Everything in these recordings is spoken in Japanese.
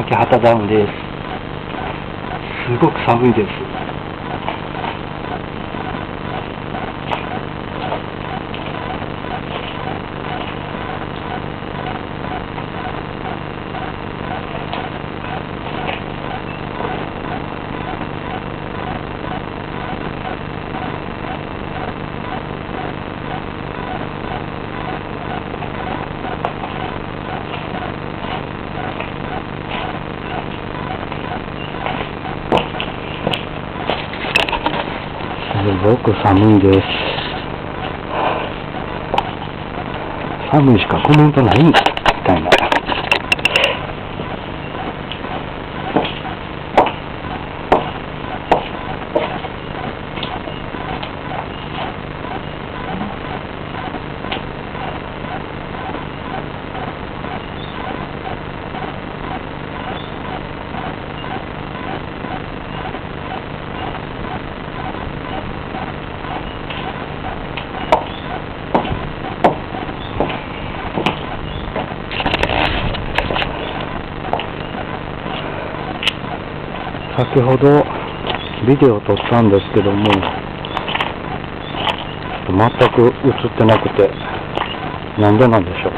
秋葉ダムです。すごく寒いです。すごく寒いです。寒いしかコメントないみたいな。先ほどビデオを撮ったんですけども、全く映ってなくて、なんでなんでしょ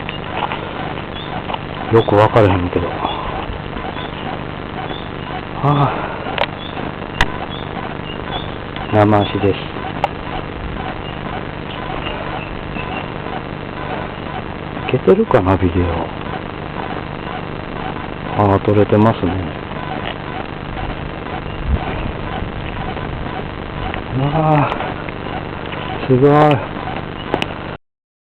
う。よくわからへんけど。生足です。いけてるかな、ビデオ。撮れてますね。すごい。